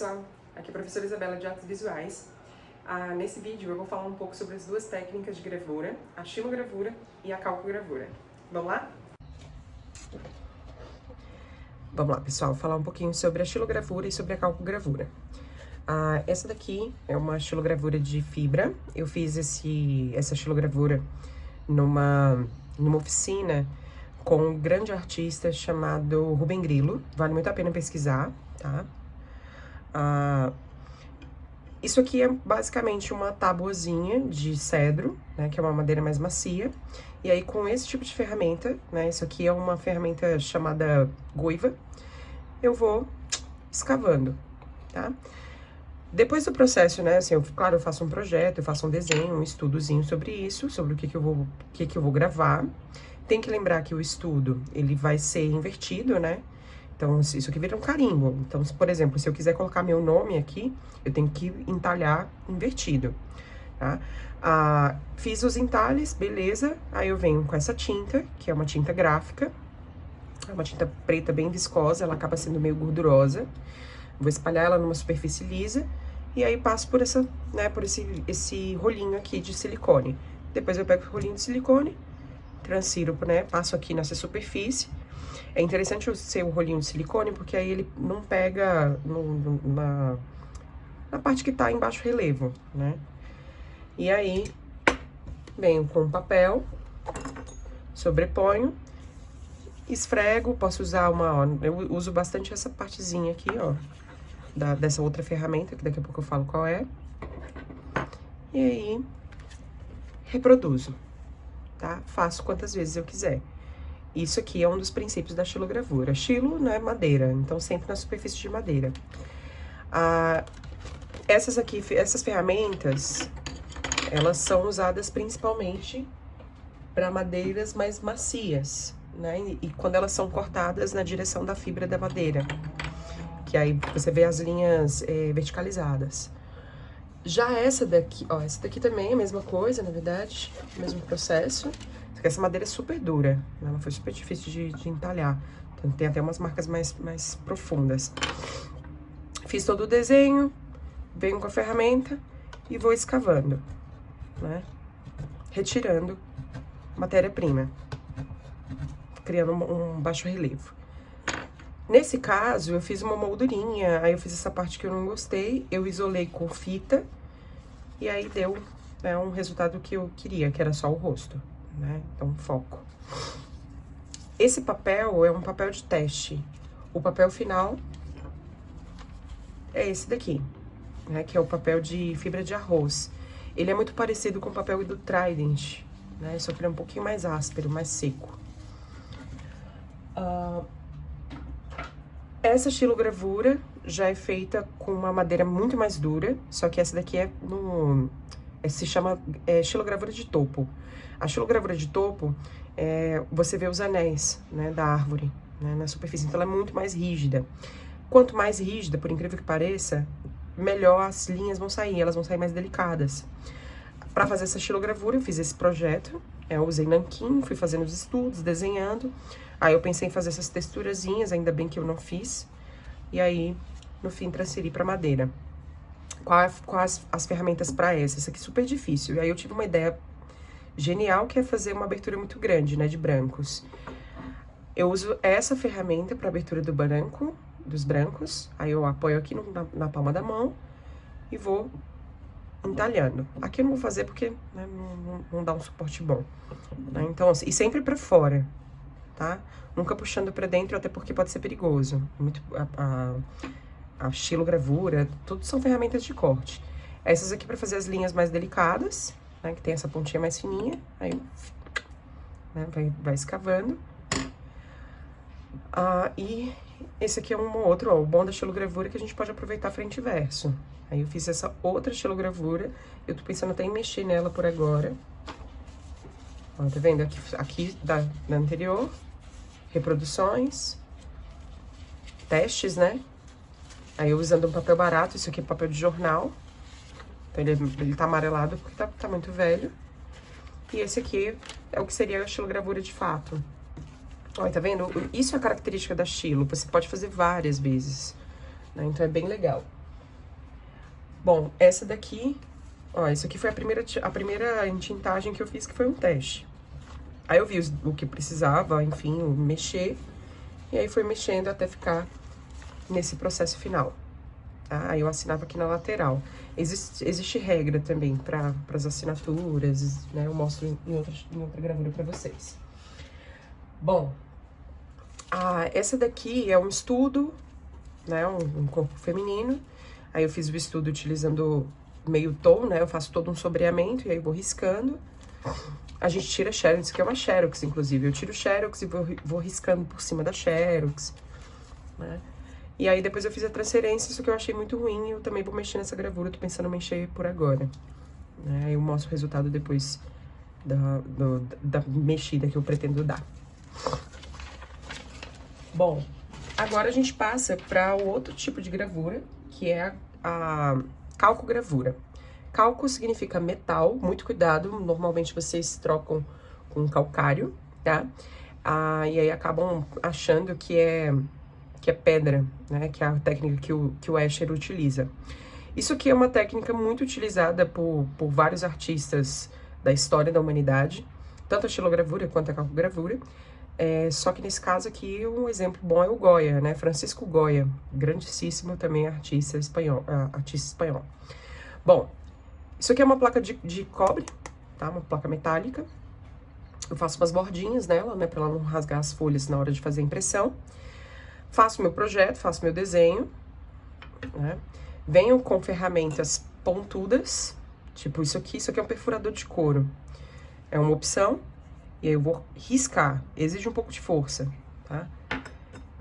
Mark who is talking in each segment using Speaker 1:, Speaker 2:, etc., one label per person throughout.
Speaker 1: pessoal, aqui é a professora Isabela de Artes Visuais. Nesse vídeo eu vou falar um pouco sobre as duas técnicas de gravura, a xilogravura e a calcogravura. Vamos lá? Vamos lá, pessoal, falar um pouquinho sobre a xilogravura e sobre a calcogravura. Essa daqui é uma xilogravura de fibra. Eu fiz essa xilogravura numa oficina com um grande artista chamado Rubem Grillo. Vale muito a pena pesquisar, tá? Isso aqui é basicamente uma tabuazinha de cedro, né, que é uma madeira mais macia. E aí, com esse tipo de ferramenta, né, isso aqui é uma ferramenta chamada goiva, eu vou escavando, tá? Depois do processo, né, assim, claro, eu faço um projeto, eu faço um desenho, um estudozinho sobre isso, sobre o que que eu vou gravar. Tem que lembrar que o estudo, ele vai ser invertido, né? Então, isso aqui vira um carimbo. Então, por exemplo, se eu quiser colocar meu nome aqui, eu tenho que entalhar invertido, tá? Fiz os entalhes, beleza. Aí eu venho com essa tinta, que é uma tinta gráfica. É uma tinta preta bem viscosa, ela acaba sendo meio gordurosa. Vou espalhar ela numa superfície lisa. E aí passo por esse rolinho aqui de silicone. Depois eu pego o rolinho de silicone, transfiro, né? Passo aqui nessa superfície. É interessante ser o rolinho de silicone, porque aí ele não pega na parte que tá em baixo relevo, né? E aí, venho com o papel, sobreponho, esfrego, posso usar eu uso bastante essa partezinha aqui, ó, dessa outra ferramenta, que daqui a pouco eu falo qual é. E aí, reproduzo, tá? Faço quantas vezes eu quiser. Isso aqui é um dos princípios da xilogravura. Xilo, né, madeira, então sempre na superfície de madeira. Essas ferramentas, elas são usadas principalmente para madeiras mais macias, né? E quando elas são cortadas na direção da fibra da madeira, que aí você vê as linhas verticalizadas. Já essa daqui, ó, essa daqui também é a mesma coisa, na verdade, o mesmo processo. Essa madeira é super dura, né? Ela foi super difícil de entalhar. Então, tem até umas marcas mais profundas. Fiz todo o desenho, venho com a ferramenta e vou escavando, né? Retirando matéria-prima, criando um baixo relevo. Nesse caso, eu fiz uma moldurinha, aí eu fiz essa parte que eu não gostei, eu isolei com fita, e aí deu, né, um resultado que eu queria, que era só o rosto, né? Então, foco. Esse papel é um papel de teste. O papel final é esse daqui, né? Que é o papel de fibra de arroz. Ele é muito parecido com o papel do Trident, né? Só que ele é um pouquinho mais áspero, mais seco. Essa xilogravura já é feita com uma madeira muito mais dura, só que essa daqui se chama xilogravura de topo. A xilogravura de topo, você vê os anéis, né, da árvore, né, na superfície, então ela é muito mais rígida. Quanto mais rígida, por incrível que pareça, melhor as linhas vão sair, elas vão sair mais delicadas. Para fazer essa xilogravura, eu fiz esse projeto, eu usei nanquim, fui fazendo os estudos, desenhando. Aí eu pensei em fazer essas texturazinhas, ainda bem que eu não fiz. E aí, no fim, transferi para madeira. Quais as ferramentas para essa? Essa aqui é super difícil. E aí eu tive uma ideia genial, que é fazer uma abertura muito grande, né, de brancos. Eu uso essa ferramenta para abertura dos brancos. Aí eu apoio aqui na palma da mão e vou entalhando. Aqui eu não vou fazer porque, né, não dá um suporte bom, né? Então, assim, e sempre para fora, tá? Nunca puxando para dentro, até porque pode ser perigoso. A xilogravura, tudo são ferramentas de corte. Essas aqui para fazer as linhas mais delicadas, né, que tem essa pontinha mais fininha, aí, né, vai escavando. E esse aqui é um outro, ó, o bom da xilogravura é que a gente pode aproveitar frente e verso. Aí eu fiz essa outra xilogravura, eu tô pensando até em mexer nela por agora. Ó, tá vendo? Aqui da anterior, reproduções, testes, né? Aí eu usando um papel barato, isso aqui é papel de jornal. Então ele tá amarelado porque tá muito velho. E esse aqui é o que seria a xilogravura de fato. Olha, tá vendo? Isso é a característica da xilo, você pode fazer várias vezes, né? Então é bem legal. Bom, essa daqui, ó, isso aqui foi a primeira entintagem que eu fiz, que foi um teste. Aí eu vi o que precisava, enfim, mexer, e aí foi mexendo até ficar nesse processo final. Tá? Aí eu assinava aqui na lateral. Existe regra também para as assinaturas, né? Eu mostro em outra gravura para vocês. Bom, essa daqui é um estudo, né? Um corpo feminino. Aí eu fiz o estudo utilizando meio tom, né? Eu faço todo um sombreamento e aí eu vou riscando. A gente tira xerox, que é uma xerox, inclusive. Eu tiro xerox e vou riscando por cima da xerox, né? E aí depois eu fiz a transferência, isso que eu achei muito ruim, eu também vou mexer nessa gravura, tô pensando em mexer por agora. Aí eu mostro o resultado depois da mexida que eu pretendo dar. Bom, agora a gente passa para o outro tipo de gravura, que é a calcogravura. Calco significa metal, muito cuidado, normalmente vocês trocam com calcário, tá? E aí acabam achando que é pedra, né? Que é a técnica que o Escher utiliza. Isso aqui é uma técnica muito utilizada por vários artistas da história da humanidade, tanto a xilogravura quanto a calcogravura. Só que nesse caso aqui, um exemplo bom é o Goya, né? Francisco Goya, grandíssimo também artista espanhol. Bom, isso aqui é uma placa de cobre, tá? Uma placa metálica. Eu faço umas bordinhas nela, né? Pra ela não rasgar as folhas na hora de fazer a impressão. Faço meu projeto, faço meu desenho, né? Venho com ferramentas pontudas, tipo isso aqui é um perfurador de couro. É uma opção, e aí eu vou riscar, exige um pouco de força, tá?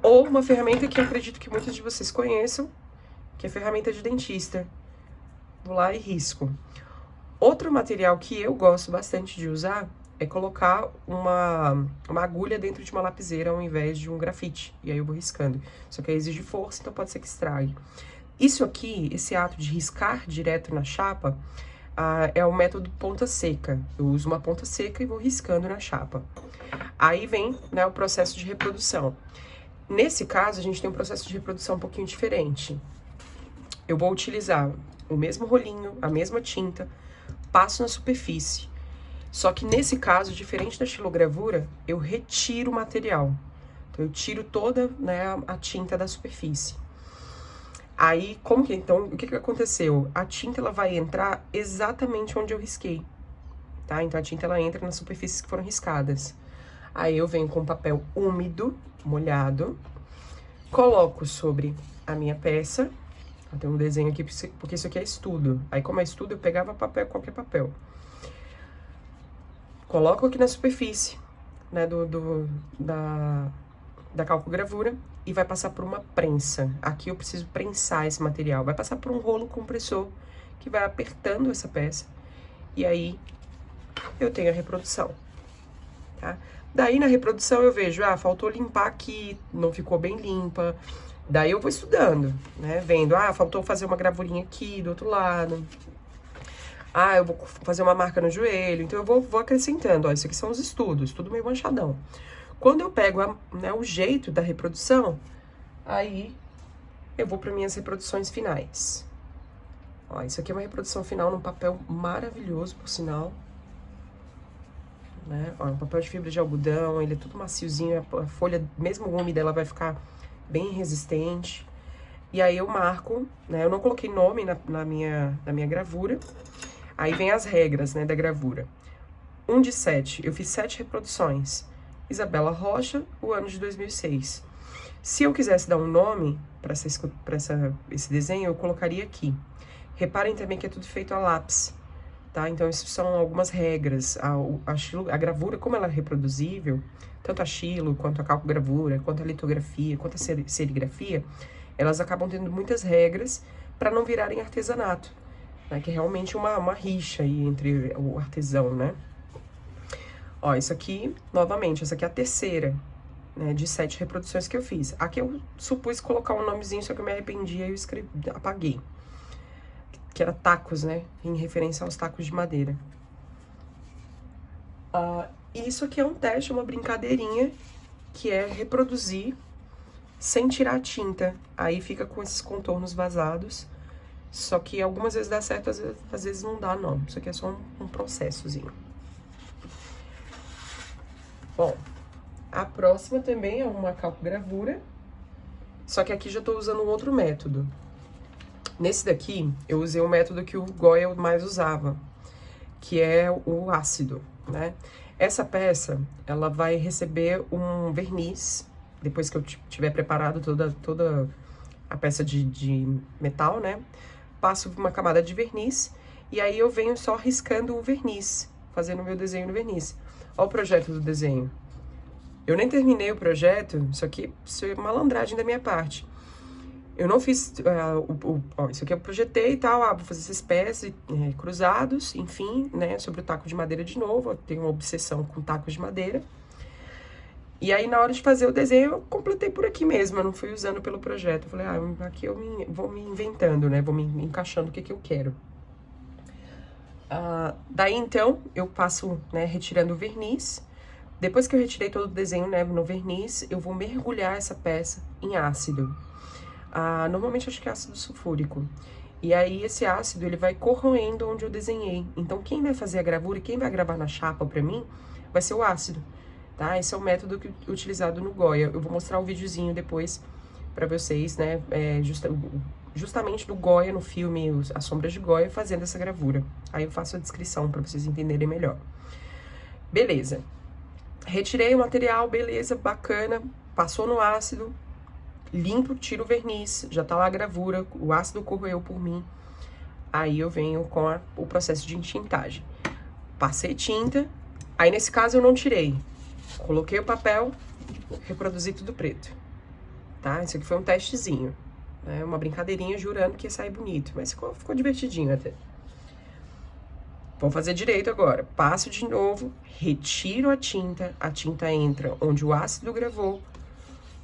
Speaker 1: Ou uma ferramenta que eu acredito que muitos de vocês conheçam, que é a ferramenta de dentista. Vou lá e risco. Outro material que eu gosto bastante de usar é colocar uma agulha dentro de uma lapiseira ao invés de um grafite. E aí eu vou riscando. Só que aí exige força, então pode ser que estrague. Isso aqui, esse ato de riscar direto na chapa, é o método ponta seca. Eu uso uma ponta seca e vou riscando na chapa. Aí vem, né, o processo de reprodução. Nesse caso, a gente tem um processo de reprodução um pouquinho diferente. Eu vou utilizar o mesmo rolinho, a mesma tinta, passo na superfície. Só que nesse caso, diferente da xilogravura, eu retiro o material. Então, eu tiro toda, né, a tinta da superfície. Aí, então, o que aconteceu? A tinta, ela vai entrar exatamente onde eu risquei, tá? Então, a tinta, ela entra nas superfícies que foram riscadas. Aí, eu venho com papel úmido, molhado, coloco sobre a minha peça. Tem um desenho aqui, porque isso aqui é estudo. Aí, como é estudo, eu pegava papel, qualquer papel. Coloco aqui na superfície, né, da calcogravura e vai passar por uma prensa. Aqui eu preciso prensar esse material. Vai passar por um rolo compressor que vai apertando essa peça. E aí eu tenho a reprodução, tá? Daí na reprodução eu vejo, faltou limpar aqui, não ficou bem limpa. Daí eu vou estudando, né? Vendo, faltou fazer uma gravurinha aqui do outro lado. Eu vou fazer uma marca no joelho. Então eu vou acrescentando, isso aqui são os estudos, tudo meio manchadão. Quando eu pego o jeito da reprodução, aí eu vou para minhas reproduções finais. Isso aqui é uma reprodução final num papel maravilhoso, por sinal. Né? Um papel de fibra de algodão, ele é tudo maciozinho, a folha, mesmo úmida, ela vai ficar bem resistente. E aí eu marco, né? Eu não coloquei nome na minha gravura. Aí vem as regras, né, da gravura. 1 de 7, eu fiz 7 reproduções. Isabela Rocha, o ano de 2006. Se eu quisesse dar um nome para esse desenho, eu colocaria aqui. Reparem também que é tudo feito a lápis, tá? Então, isso são algumas regras. A gravura, como ela é reproduzível, tanto a xilo, quanto a calcogravura, quanto a litografia, quanto a serigrafia, elas acabam tendo muitas regras para não virarem artesanato, né? Que é realmente uma rixa aí entre o artesão, né? Isso aqui, novamente, essa aqui é a terceira, né, de 7 reproduções que eu fiz. Aqui eu supus colocar um nomezinho, só que eu me arrependi, aí eu apaguei. Que era tacos, né, em referência aos tacos de madeira. Isso aqui é um teste, uma brincadeirinha, que é reproduzir sem tirar a tinta. Aí fica com esses contornos vazados. Só que algumas vezes dá certo, às vezes não dá, não. Isso aqui é só um processozinho. Bom, a próxima também é uma calcogravura, só que aqui já tô usando um outro método. Nesse daqui, eu usei o método que o Goya mais usava, que é o ácido, né? Essa peça, ela vai receber um verniz, depois que eu tiver preparado toda a peça de metal, né? Passo uma camada de verniz, e aí eu venho só riscando o verniz, fazendo o meu desenho no verniz. Olha o projeto do desenho. Eu nem terminei o projeto, isso é malandragem da minha parte. Eu não fiz, ó, isso aqui eu projetei e tal, vou fazer esses pés cruzados, enfim, né, sobre o taco de madeira de novo, eu tenho uma obsessão com tacos de madeira. E aí, na hora de fazer o desenho, eu completei por aqui mesmo, eu não fui usando pelo projeto. Eu falei, aqui eu vou me inventando, né, vou me encaixando o que eu quero. Daí, então, eu passo, né, retirando o verniz. Depois que eu retirei todo o desenho, né, no verniz, eu vou mergulhar essa peça em ácido. Normalmente acho que é ácido sulfúrico. E aí esse ácido, ele vai corroendo onde eu desenhei. Então quem vai fazer a gravura e quem vai gravar na chapa pra mim, vai ser o ácido, tá? Esse é o método utilizado no Goya. Eu vou mostrar o videozinho depois pra vocês, né? Justamente do Goya no filme As Sombras de Goya, fazendo essa gravura. Aí eu faço a descrição pra vocês entenderem melhor. Beleza. Retirei o material, beleza, bacana. Passou no ácido. Limpo, tiro o verniz, já tá lá a gravura, o ácido corroeu por mim. Aí eu venho com o processo de entintagem. Passei tinta, aí nesse caso eu não tirei. Coloquei o papel, reproduzi tudo preto. Tá? Isso aqui foi um testezinho, né? Uma brincadeirinha jurando que ia sair bonito, mas ficou divertidinho até. Vou fazer direito agora. Passo de novo, retiro a tinta entra onde o ácido gravou.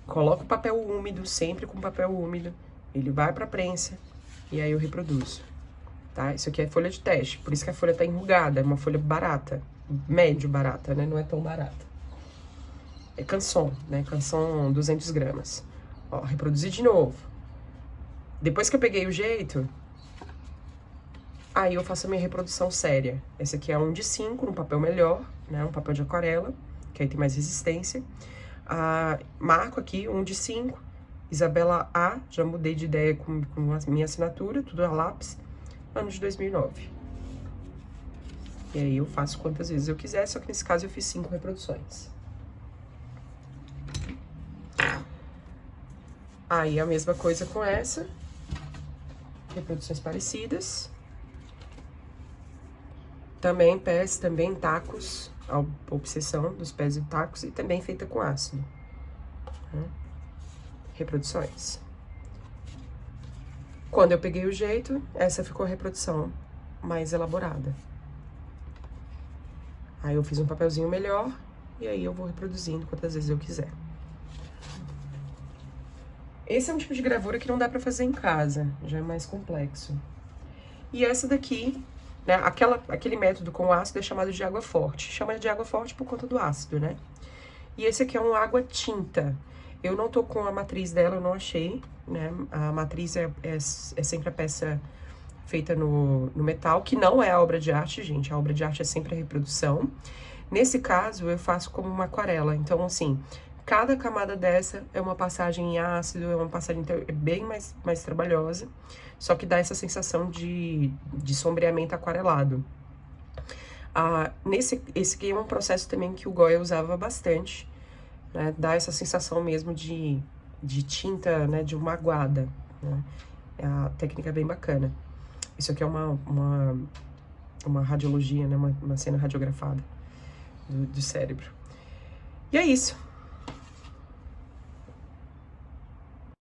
Speaker 1: Coloco o papel úmido, sempre com papel úmido, ele vai pra prensa e aí eu reproduzo, tá? Isso aqui é folha de teste, por isso que a folha tá enrugada, é uma folha barata, médio barata, né? Não é tão barata. É Canson, né? Canson 200 gramas. Ó, reproduzi de novo. Depois que eu peguei o jeito, aí eu faço a minha reprodução séria. Esse aqui é 1 de 5, num papel melhor, né? Um papel de aquarela, que aí tem mais resistência. Marco aqui, 1 de 5, Isabela A, já mudei de ideia com a minha assinatura, tudo a lápis, ano de 2009. E aí eu faço quantas vezes eu quiser, só que nesse caso eu fiz 5 reproduções. Aí a mesma coisa com essa, reproduções parecidas. Também pés, também tacos, a obsessão dos pés e tacos, e também feita com ácido. Reproduções. Quando eu peguei o jeito, essa ficou a reprodução mais elaborada. Aí eu fiz um papelzinho melhor, e aí eu vou reproduzindo quantas vezes eu quiser. Esse é um tipo de gravura que não dá pra fazer em casa, já é mais complexo. E essa daqui, né, aquele método com ácido é chamado de água forte. Chama de água forte por conta do ácido, né? E esse aqui é um água tinta. Eu não tô com a matriz dela, eu não achei, né? A matriz é sempre a peça feita no metal, que não é a obra de arte, gente. A obra de arte é sempre a reprodução. Nesse caso, eu faço como uma aquarela. Então, assim, cada camada dessa é uma passagem em ácido, é uma passagem bem mais trabalhosa, só que dá essa sensação de sombreamento aquarelado. Esse aqui é um processo também que o Goya usava bastante, né? Dá essa sensação mesmo de tinta, né? De uma aguada, né? A técnica é bem bacana. Isso aqui é uma radiologia, né? Uma cena radiografada do cérebro. E é isso.